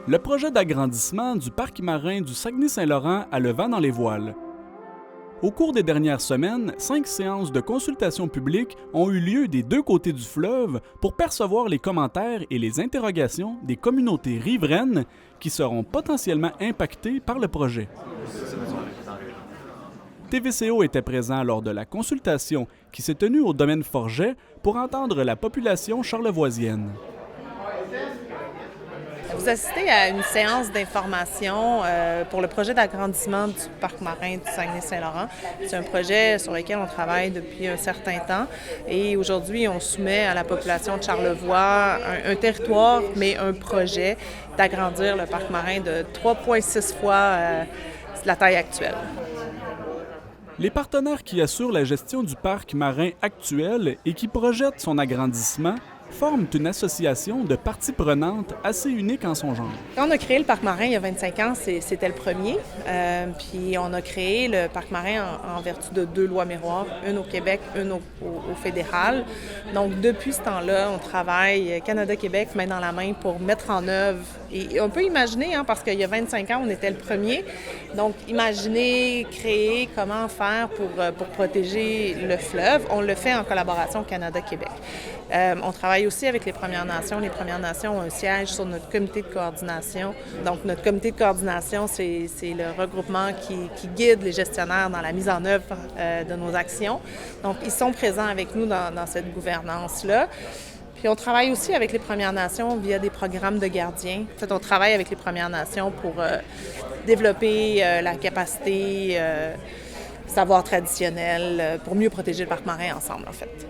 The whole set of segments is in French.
Le projet d'agrandissement du parc marin du Saguenay-Saint-Laurent a le vent dans les voiles. Au cours des dernières semaines, 5 séances de consultation publique ont eu lieu des deux côtés du fleuve pour percevoir les commentaires et les interrogations des communautés riveraines qui seront potentiellement impactées par le projet. TVCO était présent lors de la consultation qui s'est tenue au domaine Forget pour entendre la population charlevoisienne. Vous assistez à une séance d'information pour le projet d'agrandissement du parc marin du Saguenay-Saint-Laurent. C'est un projet sur lequel on travaille depuis un certain temps et aujourd'hui, on soumet à la population de Charlevoix un territoire, mais un projet d'agrandir le parc marin de 3,6 fois la taille actuelle. Les partenaires qui assurent la gestion du parc marin actuel et qui projettent son agrandissement forment une association de parties prenantes assez unique en son genre. Quand on a créé le parc marin il y a 25 ans, c'était le premier. Puis on a créé le parc marin en vertu de 2 lois miroirs, une au Québec, une au fédéral. Donc depuis ce temps-là, on travaille Canada-Québec main dans la main pour mettre en œuvre. Et on peut imaginer, parce qu'il y a 25 ans, on était le premier. Donc imaginer, créer, comment faire pour protéger le fleuve. On le fait en collaboration Canada-Québec. On travaille aussi avec les Premières Nations. Les Premières Nations ont un siège sur notre comité de coordination. Donc, notre comité de coordination, c'est le regroupement qui guide les gestionnaires dans la mise en œuvre de nos actions. Donc, ils sont présents avec nous dans cette gouvernance-là. Puis, on travaille aussi avec les Premières Nations via des programmes de gardiens. En fait, on travaille avec les Premières Nations pour développer la capacité, savoir traditionnel, pour mieux protéger le parc marin ensemble, en fait.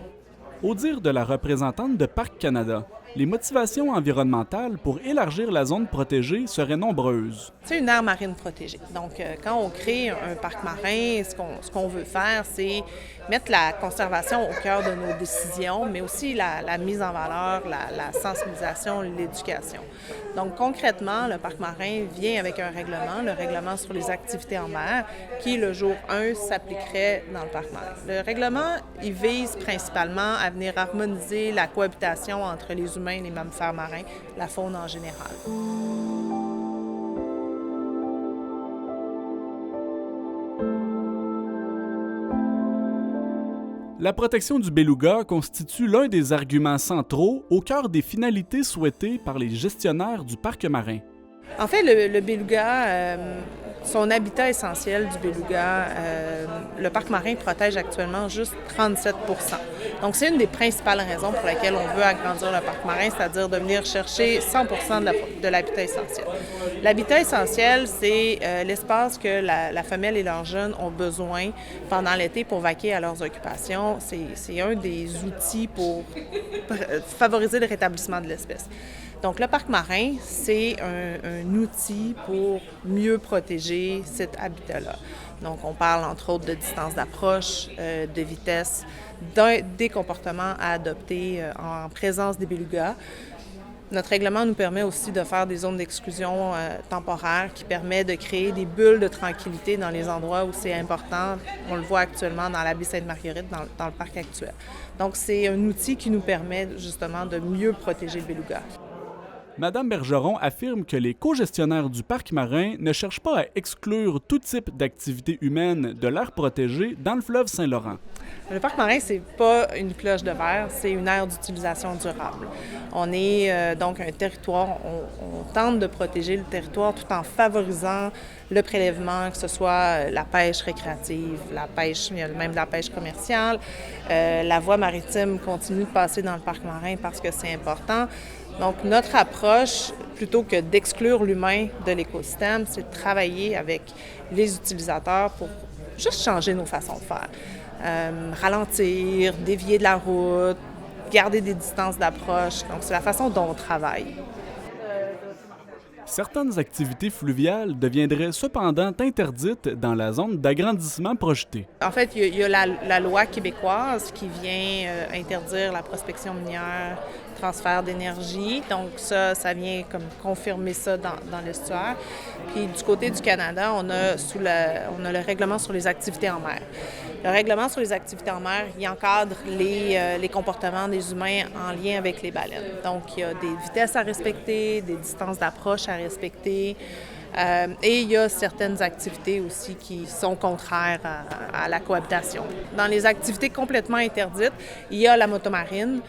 Au dire de la représentante de Parc Canada, les motivations environnementales pour élargir la zone protégée seraient nombreuses. C'est une aire marine protégée. Donc, quand on crée un parc marin, ce qu'on veut faire, c'est mettre la conservation au cœur de nos décisions, mais aussi la mise en valeur, la sensibilisation, l'éducation. Donc, concrètement, le parc marin vient avec un règlement, le règlement sur les activités en mer, qui, le jour 1, s'appliquerait dans le parc marin. Le règlement, il vise principalement à venir harmoniser la cohabitation entre les humains et les mammifères marins, la faune en général. La protection du beluga constitue l'un des arguments centraux au cœur des finalités souhaitées par les gestionnaires du parc marin. En fait, le beluga, son habitat essentiel du beluga, le parc marin protège actuellement juste 37 %. Donc, c'est une des principales raisons pour lesquelles on veut agrandir le parc marin, c'est-à-dire de venir chercher 100 % de l'habitat essentiel. L'habitat essentiel, c'est l'espace que la femelle et leurs jeunes ont besoin pendant l'été pour vaquer à leurs occupations. C'est un des outils pour favoriser le rétablissement de l'espèce. Donc, le parc marin, c'est un outil pour mieux protéger cet habitat-là. Donc, on parle entre autres de distance d'approche, de vitesse, des comportements à adopter en présence des belugas. Notre règlement nous permet aussi de faire des zones d'exclusion temporaires qui permettent de créer des bulles de tranquillité dans les endroits où c'est important. On le voit actuellement dans la baie Sainte-Marguerite, dans le parc actuel. Donc, c'est un outil qui nous permet justement de mieux protéger le beluga. Madame Bergeron affirme que les co-gestionnaires du parc marin ne cherchent pas à exclure tout type d'activité humaine de l'aire protégée dans le fleuve Saint-Laurent. Le parc marin, c'est pas une cloche de verre, c'est une aire d'utilisation durable. On est donc un territoire, on tente de protéger le territoire tout en favorisant le prélèvement, que ce soit la pêche récréative, la pêche, même la pêche commerciale. La voie maritime continue de passer dans le parc marin parce que c'est important. Donc, notre approche, plutôt que d'exclure l'humain de l'écosystème, c'est de travailler avec les utilisateurs pour juste changer nos façons de faire. Ralentir, dévier de la route, garder des distances d'approche. Donc, c'est la façon dont on travaille. Certaines activités fluviales deviendraient cependant interdites dans la zone d'agrandissement projetée. En fait, il y a la loi québécoise qui vient interdire la prospection minière, transfert d'énergie. Donc ça vient comme confirmer ça dans l'estuaire. Puis du côté du Canada, on a le règlement sur les activités en mer. Le règlement sur les activités en mer, il encadre les comportements des humains en lien avec les baleines. Donc, il y a des vitesses à respecter, des distances d'approche à respecter. Et il y a certaines activités aussi qui sont contraires à la cohabitation. Dans les activités complètement interdites, il y a la motomarine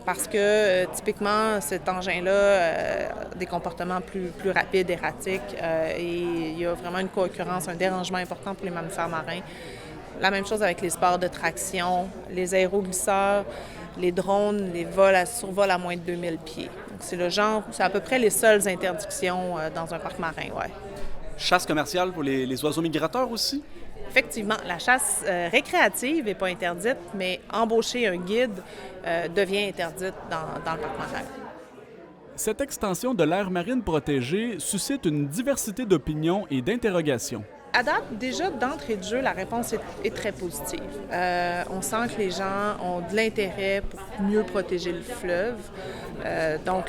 parce que typiquement cet engin-là a des comportements plus rapides, erratiques et il y a vraiment une co-occurrence, un dérangement important pour les mammifères marins. La même chose avec les sports de traction, les aéroglisseurs, les drones, les survols à moins de 2000 pieds. Donc, c'est à peu près les seules interdictions dans un parc marin, ouais. Chasse commerciale pour les oiseaux migrateurs aussi? Effectivement, la chasse récréative n'est pas interdite, mais embaucher un guide devient interdite dans le parc marin. Cette extension de l'aire marine protégée suscite une diversité d'opinions et d'interrogations. À date, déjà, d'entrée de jeu, la réponse est très positive. On sent que les gens ont de l'intérêt pour mieux protéger le fleuve. Donc,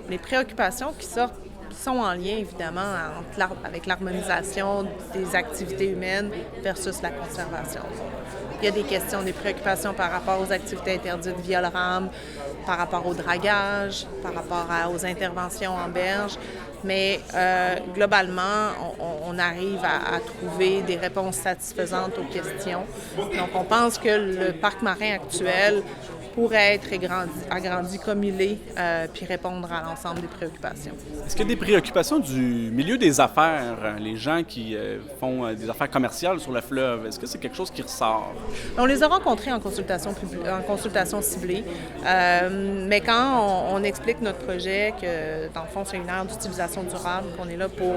les préoccupations qui sortent sont en lien, évidemment, avec l'harmonisation des activités humaines versus la conservation. Il y a des questions, des préoccupations par rapport aux activités interdites via le rame, par rapport au dragage, par rapport aux interventions en berge. Mais globalement, on arrive à trouver des réponses satisfaisantes aux questions. Donc, on pense que le parc marin actuel pourrait être agrandi comme il est, puis répondre à l'ensemble des préoccupations. Est-ce qu'il y a des préoccupations du milieu des affaires, les gens qui font des affaires commerciales sur le fleuve? Est-ce que c'est quelque chose qui ressort? On les a rencontrés en consultation ciblée, mais quand on explique notre projet, que dans le fond, c'est une aire d'utilisation durable, qu'on est là pour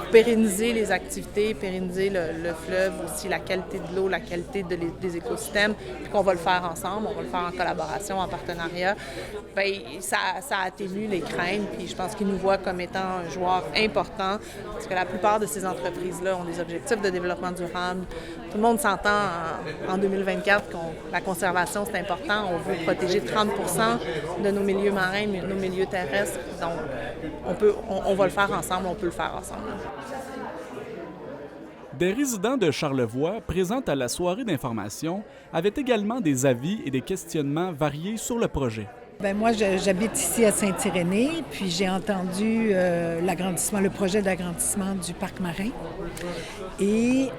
pérenniser les activités, pérenniser le fleuve, aussi la qualité de l'eau, la qualité des écosystèmes, puis qu'on va le faire ensemble, on va le faire en collaboration, en partenariat, bien, ça atténue les craintes, puis je pense qu'ils nous voient comme étant un joueur important, parce que la plupart de ces entreprises-là ont des objectifs de développement durable. Tout le monde s'entend en 2024 que la conservation, c'est important. On veut protéger 30 % de nos milieux marins, de nos milieux terrestres. Donc, on va le faire ensemble, on peut le faire ensemble. Des résidents de Charlevoix, présents à la soirée d'information, avaient également des avis et des questionnements variés sur le projet. Bien, moi, j'habite ici à Saint-Irénée, puis j'ai entendu le projet d'agrandissement du parc marin. Et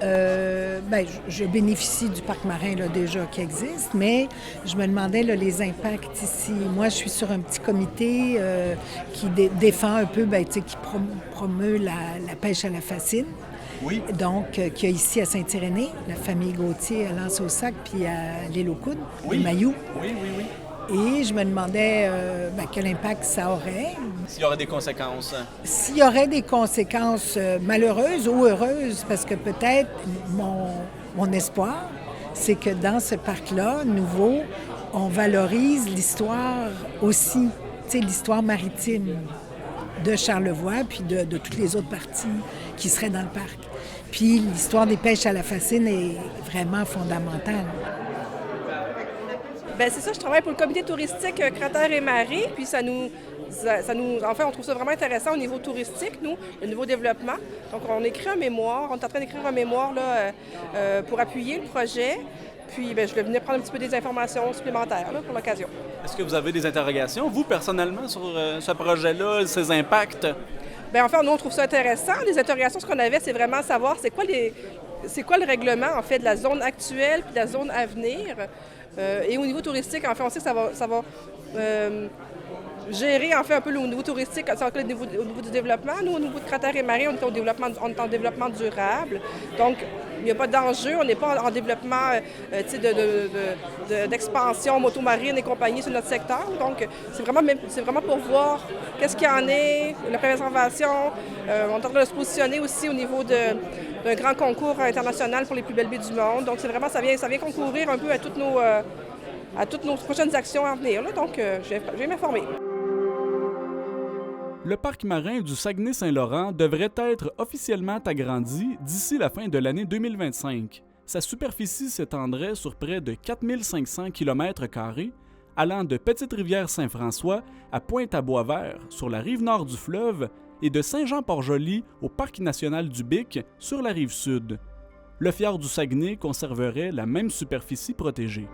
je bénéficie du parc marin là, déjà qui existe, mais je me demandais là, les impacts ici. Moi, je suis sur un petit comité qui défend un peu, qui promeut la pêche à la fascine. Oui. Donc, qu'il y a ici à Saint-Irénée, la famille Gauthier à L'Anse-au-Sac, puis à l'île aux Coudes, oui. le Mailloux. Oui. Et je me demandais quel impact ça aurait. S'il y aurait des conséquences. S'il y aurait des conséquences malheureuses ou heureuses, parce que peut-être mon espoir, c'est que dans ce parc-là, nouveau, on valorise l'histoire aussi, l'histoire maritime de Charlevoix, puis de toutes les autres parties qui seraient dans le parc. Puis l'histoire des pêches à la fascine est vraiment fondamentale. Bien, c'est ça, je travaille pour le comité touristique Cratère et Marée, puis en fait, on trouve ça vraiment intéressant au niveau touristique, nous, le niveau développement. Donc, on écrit un mémoire, on est en train d'écrire un mémoire là, pour appuyer le projet. Puis, bien, je vais venir prendre un petit peu des informations supplémentaires là, pour l'occasion. Est-ce que vous avez des interrogations, vous, personnellement, sur ce projet-là, ses impacts? Bien, en fait, nous, on trouve ça intéressant. Les interrogations, ce qu'on avait, c'est vraiment savoir c'est quoi le règlement, en fait, de la zone actuelle puis de la zone à venir. Et au niveau touristique, en fait, on sait que ça va gérer, en fait, un peu au niveau touristique, au niveau du développement. Nous, au niveau de Cratère et Marée, on est en développement durable. Donc, il n'y a pas d'enjeu. On n'est pas en développement d'expansion motomarine et compagnie sur notre secteur. Donc, c'est vraiment pour voir qu'est-ce qu'il y en est, la préservation. On est en train de se positionner aussi au niveau d'un grand concours international pour les plus belles baies du monde. Donc, c'est vraiment, ça vient concourir un peu à toutes nos prochaines actions à venir. Là. Donc, je vais m'informer. Le parc marin du Saguenay-Saint-Laurent devrait être officiellement agrandi d'ici la fin de l'année 2025. Sa superficie s'étendrait sur près de 4500 km², allant de Petite-Rivière-Saint-François à Pointe-à-Boisvert, sur la rive nord du fleuve, et de Saint-Jean-Port-Joli au Parc national du Bic, sur la rive sud. le fjord du Saguenay conserverait la même superficie protégée.